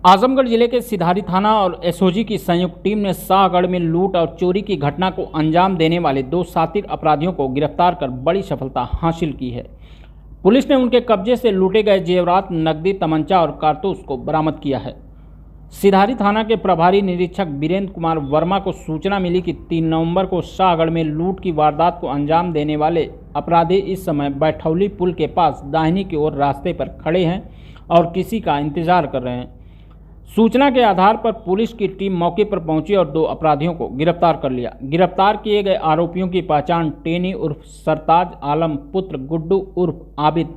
आजमगढ़ जिले के सिधारी थाना और एसओजी की संयुक्त टीम ने शाहगढ़ में लूट और चोरी की घटना को अंजाम देने वाले दो शातिर अपराधियों को गिरफ्तार कर बड़ी सफलता हासिल की है। पुलिस ने उनके कब्जे से लूटे गए जेवरात, नकदी, तमंचा और कारतूस को बरामद किया है। सिधारी थाना के प्रभारी निरीक्षक वीरेंद्र कुमार वर्मा को सूचना मिली कि 3 नवंबर को शाहगढ़ में लूट की वारदात को अंजाम देने वाले अपराधी इस समय बैठौली पुल के पास दाहिनी की ओर रास्ते पर खड़े हैं और किसी का इंतजार कर रहे हैं। सूचना के आधार पर पुलिस की टीम मौके पर पहुंची और 2 अपराधियों को गिरफ्तार कर लिया। गिरफ्तार किए गए आरोपियों की पहचान टेनी उर्फ सरताज आलम पुत्र गुड्डू उर्फ आबिद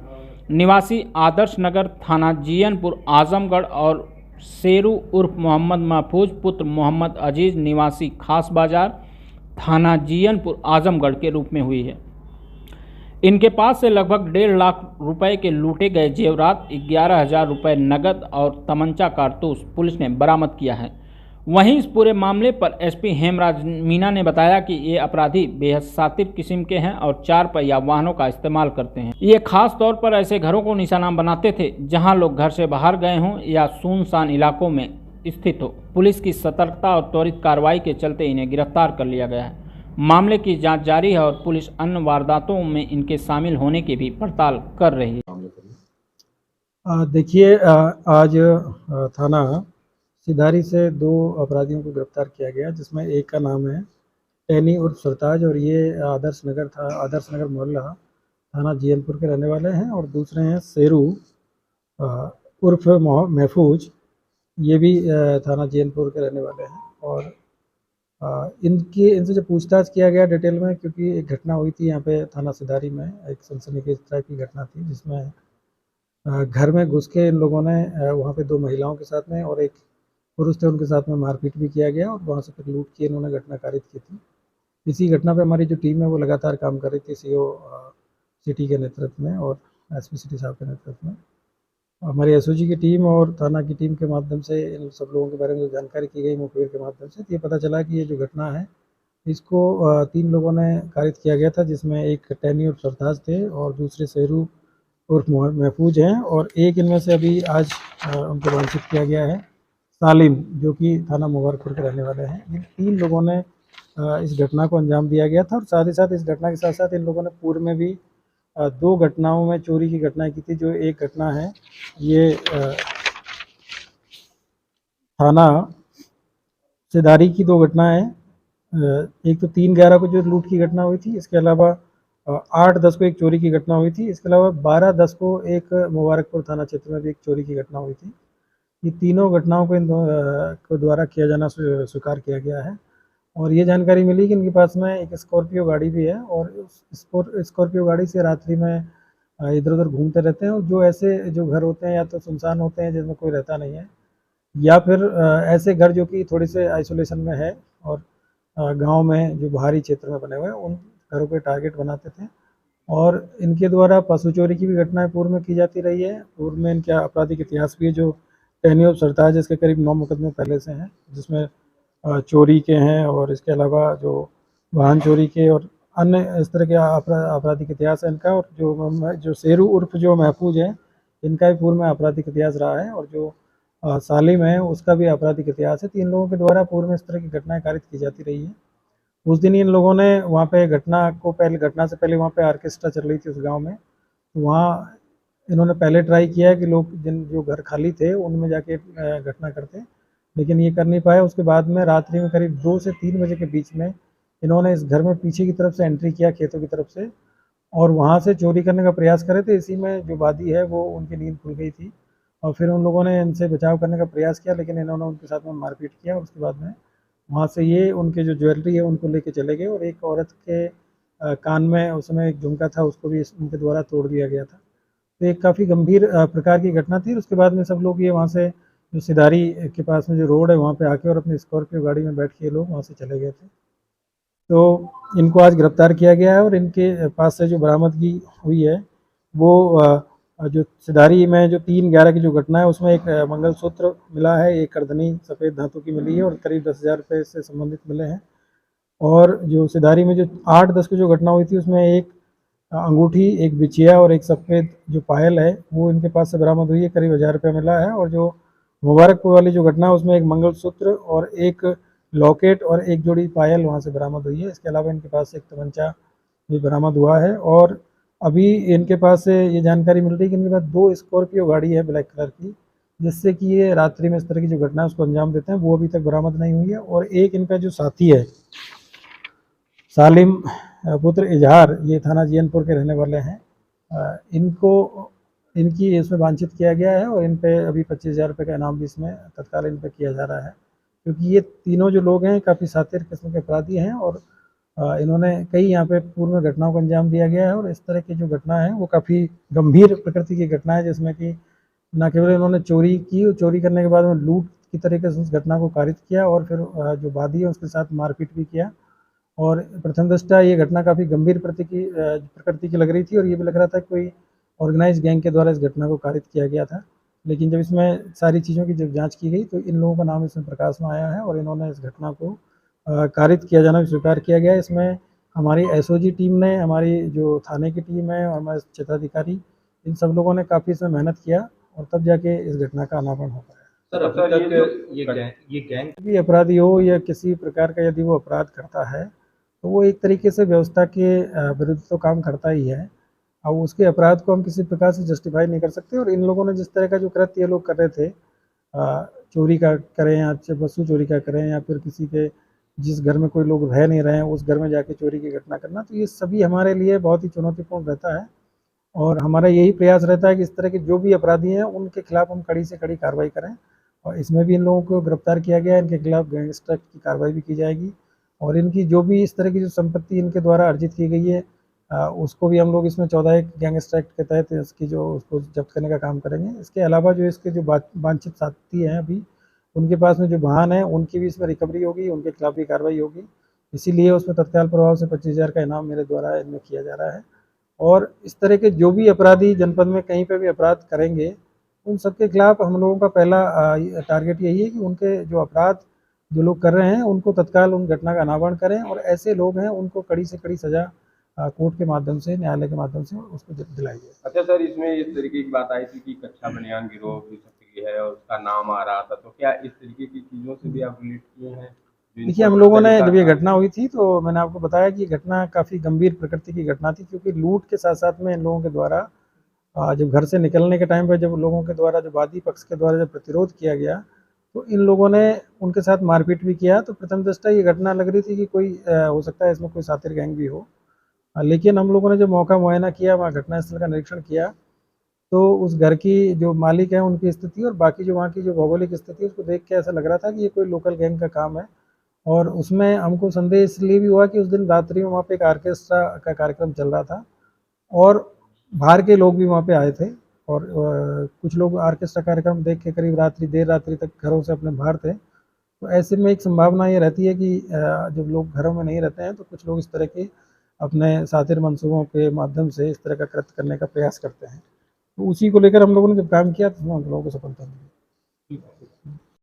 निवासी आदर्श नगर थाना जीयनपुर आजमगढ़ और शेरू उर्फ मोहम्मद महफूज पुत्र मोहम्मद अजीज निवासी खास बाजार थाना जीयनपुर आजमगढ़ के रूप में हुई है। इनके पास से लगभग 1.5 लाख रुपए के लूटे गए जेवरात, 11,000 रुपये नगद और तमंचा कारतूस पुलिस ने बरामद किया है। वहीं इस पूरे मामले पर एसपी हेमराज मीना ने बताया कि ये अपराधी बेहद शातिर किस्म के हैं और 4 पहिया वाहनों का इस्तेमाल करते हैं। ये खास तौर पर ऐसे घरों को निशाना बनाते थे जहां लोग घर से बाहर गए हों या सुनसान इलाकों में स्थित हो। पुलिस की सतर्कता और त्वरित कार्रवाई के चलते इन्हें गिरफ्तार कर लिया गया है। मामले की जांच जारी है और पुलिस अन्य वारदातों में इनके शामिल होने की भी पड़ताल कर रही है। देखिए, आज थाना सिधारी से 2 अपराधियों को गिरफ्तार किया गया, जिसमें एक का नाम है टेनी उर्फ सरताज और ये आदर्श नगर मोहल्ला थाना जीयनपुर के रहने वाले हैं, और दूसरे हैं शेरू उर्फ महफूज, ये भी थाना जीयनपुर के रहने वाले हैं। और इनसे जब पूछताछ किया गया डिटेल में, क्योंकि एक घटना हुई थी यहाँ पे थाना सिधारी में, एक सनसनीखेज टाइप की घटना थी जिसमें घर में घुस के इन लोगों ने वहाँ पे 2 महिलाओं के साथ में और एक पुरुष थे उनके साथ में मारपीट भी किया गया और वहाँ से फिर लूट की इन्होंने घटना कारित की थी। इसी घटना पे हमारी जो टीम है वो लगातार काम कर रही थी, सीओ सिटी के नेतृत्व में और एसपी सिटी साहब के नेतृत्व में। हमारी एसओजी की टीम और थाना की टीम के माध्यम से इन सब लोगों के बारे में जो जानकारी की गई मुखबिर के माध्यम से, तो ये पता चला कि ये जो घटना है इसको 3 लोगों ने कारित किया गया था, जिसमें एक टेनी उर्फ सरताज थे और दूसरे शेरू उर्फ महफूज हैं, और एक इनमें से अभी आज उनको वांछित किया गया है सालिम, जो कि थाना मुबारकपुर के रहने वाले हैं। इन 3 लोगों ने इस घटना को अंजाम दिया गया था और साथ ही साथ इस घटना के साथ साथ इन लोगों ने पूर्व में भी 2 घटनाओं में चोरी की घटनाएं की थी। जो एक घटना है ये थाना सिधारी की 2 घटनाएं हैं। एक तो 3/11 को जो लूट की घटना हुई थी, इसके अलावा 8/10 को एक चोरी की घटना हुई थी, इसके अलावा 12/10 को एक मुबारकपुर थाना क्षेत्र में भी एक चोरी की घटना हुई थी। ये तीनों घटनाओं को इन को द्वारा किया जाना स्वीकार किया गया है। और ये जानकारी मिली कि इनके पास में एक स्कॉर्पियो गाड़ी भी है और उस स्कॉर्पियो गाड़ी से रात्रि में इधर उधर घूमते रहते हैं। और जो ऐसे जो घर होते हैं या तो सुनसान होते हैं जिसमें कोई रहता नहीं है, या फिर ऐसे घर जो कि थोड़े से आइसोलेशन में है और गांव में जो बाहरी क्षेत्र में बने हुए हैं, उन घरों के टारगेट बनाते थे। और इनके द्वारा पशु चोरी की भी घटनाएं पूर्व में की जाती रही है। पूर्व में इनका आपराधिक इतिहास भी है। जो टेनी उर्फ सरताज इसके करीब 9 मुकदमे पहले से हैं, जिसमें चोरी के हैं और इसके अलावा जो वाहन चोरी के और अन्य इस तरह के आपराधिक इतिहास है इनका। और जो शेरू उर्फ जो महफूज है, इनका भी पूर्व में आपराधिक इतिहास रहा है, और जो सालिम है उसका भी आपराधिक इतिहास है। 3 लोगों के द्वारा पूर्व में इस तरह की घटनाएं कारित की जाती रही है। उस दिन इन लोगों ने वहाँ पे घटना से पहले वहाँ पे ऑर्केस्ट्रा चल रही थी उस गाँव में, तो वहाँ इन्होंने पहले ट्राई किया है कि लोग जो घर खाली थे उनमें जाके घटना करते, लेकिन ये कर नहीं पाए। उसके बाद में रात्रि में करीब 2 से 3 बजे के बीच में इन्होंने इस घर में पीछे की तरफ से एंट्री किया, खेतों की तरफ से, और वहाँ से चोरी करने का प्रयास करे थे। इसी में जो वादी है वो उनकी नींद खुल गई थी और फिर उन लोगों ने इनसे बचाव करने का प्रयास किया, लेकिन इन्होंने उनके साथ में मारपीट किया। और उसके बाद में वहाँ से ये उनके जो ज्वेलरी है उनको लेके चले गए, और एक औरत के कान में उस समय एक झुमका था, उसको भी उनके द्वारा तोड़ दिया गया था। तो एक काफ़ी गंभीर प्रकार की घटना थी। उसके बाद में सब लोग ये वहाँ से जो सिधारी के पास में जो रोड है वहाँ पे आके और अपनी स्कॉर्पियो गाड़ी में बैठ के ये लोग वहाँ से चले गए थे। तो इनको आज गिरफ्तार किया गया है और इनके पास से जो बरामदगी हुई है वो जो सिधारी में जो 3/11 की जो घटना है उसमें एक मंगलसूत्र मिला है, एक करधनी सफ़ेद धातु की मिली है और करीब 10,000 रुपये से संबंधित मिले हैं। और जो सिधारी में जो 8/10 की जो घटना हुई थी उसमें एक अंगूठी, एक बिछिया और एक सफ़ेद जो पायल है वो इनके पास से बरामद हुई है, करीब 1,000 रुपये मिला है। और जो मुबारकपुर वाली जो घटना है उसमें एक मंगलसूत्र और एक लॉकेट और एक जोड़ी पायल वहाँ से बरामद हुई है। इसके अलावा इनके पास एक तमंचा भी बरामद हुआ है और अभी इनके पास से ये जानकारी मिल रही है कि इनके पास 2 स्कॉर्पियो गाड़ी है ब्लैक कलर की, जिससे कि ये रात्रि में इस तरह की जो घटना है उसको अंजाम देते हैं, वो अभी तक बरामद नहीं हुई है। और एक इनका जो साथी है सालिम पुत्र इजहार, ये थाना जीयनपुर के रहने वाले हैं। इनको इनकी इसमें वांछित किया गया है और इन पे अभी 25,000 रुपये का इनाम भी इसमें तत्काल इन पे किया जा रहा है, क्योंकि ये तीनों जो लोग हैं काफ़ी शातिर किस्म के अपराधी हैं और इन्होंने कई यहाँ पे पूर्व में घटनाओं को अंजाम दिया गया है। और इस तरह की जो घटना है वो काफ़ी गंभीर प्रकृति की घटना है, जिसमें कि न केवल इन्होंने चोरी की, चोरी करने के बाद में लूट की तरीके से उस घटना को कारित किया और फिर जो वादी है उसके साथ मारपीट भी किया। और प्रथम दृष्टया ये घटना काफ़ी गंभीर प्रकृति की लग रही थी और ये भी लग रहा था कि कोई ऑर्गेनाइज गैंग के द्वारा इस घटना को कारित किया गया था। लेकिन जब इसमें सारी चीज़ों की जब जांच की गई तो इन लोगों का नाम इसमें प्रकाश में आया है और इन्होंने इस घटना को कारित किया जाना भी स्वीकार किया गया है। इसमें हमारी एसओजी टीम ने, हमारी जो थाने की टीम है और हमारे क्षेत्राधिकारी, इन सब लोगों ने काफ़ी इसमें मेहनत किया और तब जाके इस घटना का अनावरण हो पाया। सर अब तक ये गैंग भी अपराधी हो या किसी प्रकार का यदि वो अपराध करता है तो वो एक तरीके से व्यवस्था के विरुद्ध तो काम करता ही है। अब उसके अपराध को हम किसी प्रकार से जस्टिफाई नहीं कर सकते। और इन लोगों ने जिस तरह का जो कृत्य ये लोग कर रहे थे, चोरी का करें या वस्तु चोरी का करें या फिर किसी के जिस घर में कोई लोग रह नहीं रहे हैं उस घर में जाके चोरी की घटना करना, तो ये सभी हमारे लिए बहुत ही चुनौतीपूर्ण रहता है। और हमारा यही प्रयास रहता है कि इस तरह के जो भी अपराधी हैं उनके खिलाफ हम कड़ी से कड़ी कार्रवाई करें। और इसमें भी इन लोगों को गिरफ्तार किया गया है, इनके खिलाफ गैंगस्टर एक्ट की कार्रवाई भी की जाएगी और इनकी जो भी इस तरह की जो संपत्ति इनके द्वारा अर्जित की गई है उसको भी हम लोग इसमें 14 गैंगस्टर एक्ट के तहत इसकी जो उसको जब्त करने का काम करेंगे। इसके अलावा जो इसके जो वांछित साथी हैं अभी उनके पास में जो वाहन है उनकी भी इसमें रिकवरी होगी, उनके खिलाफ भी कार्रवाई होगी। इसीलिए उसमें तत्काल प्रभाव से 25,000 का इनाम मेरे द्वारा इनमें किया जा रहा है। और इस तरह के जो भी अपराधी जनपद में कहीं पर भी अपराध करेंगे उन सबके खिलाफ हम लोगों का पहला टारगेट यही है कि उनके जो अपराध जो लोग कर रहे हैं उनको तत्काल उन घटना का अनावरण करें और ऐसे लोग हैं उनको कड़ी से कड़ी सज़ा कोर्ट के माध्यम से, न्यायालय के माध्यम से उसको दिलाई जाए। अच्छा सर, इसमें इस तरीके की बात आई थी कि कच्चा बनियान गिरोह भी सक्रिय है और उसका नाम आ रहा था, तो क्या इस तरीके की चीज़ों से भी आप रिलेट किए हैं? देखिए, हम लोगों ने जब ये घटना हुई थी तो मैंने आपको बताया कि ये घटना काफ़ी गंभीर प्रकृति की घटना थी, क्योंकि लूट के साथ साथ में इन लोगों के द्वारा जब घर से निकलने के टाइम पर जब लोगों के द्वारा जो वादी पक्ष के द्वारा जब प्रतिरोध किया गया तो इन लोगों ने उनके साथ मारपीट भी किया। तो प्रथम दृष्टया ये घटना लग रही थी कि कोई हो सकता है इसमें कोई शातिर गैंग भी हो। लेकिन हम लोगों ने जब मौका मुआयना किया, वहाँ घटनास्थल का निरीक्षण किया, तो उस घर की जो मालिक है उनकी स्थिति और बाकी जो वहाँ की जो भौगोलिक स्थिति है उसको देख के ऐसा लग रहा था कि ये कोई लोकल गैंग का काम है। और उसमें हमको संदेह इसलिए भी हुआ कि उस दिन रात्रि में वहाँ पे एक ऑर्केस्ट्रा का कार्यक्रम चल रहा था और बाहर के लोग भी वहाँ पे आए थे और कुछ लोग ऑर्केस्ट्रा कार्यक्रम देख के करीब देर रात्रि तक घरों से अपने बाहर थे। तो ऐसे में एक संभावना ये रहती है कि जब लोग घरों में नहीं रहते हैं तो कुछ लोग इस तरह के अपने शातिर मंसूबों के माध्यम से इस तरह का कृत्य करने का प्रयास करते हैं। तो उसी को लेकर हम लोगों ने जब काम किया तो हम लोगों को सफलता मिली।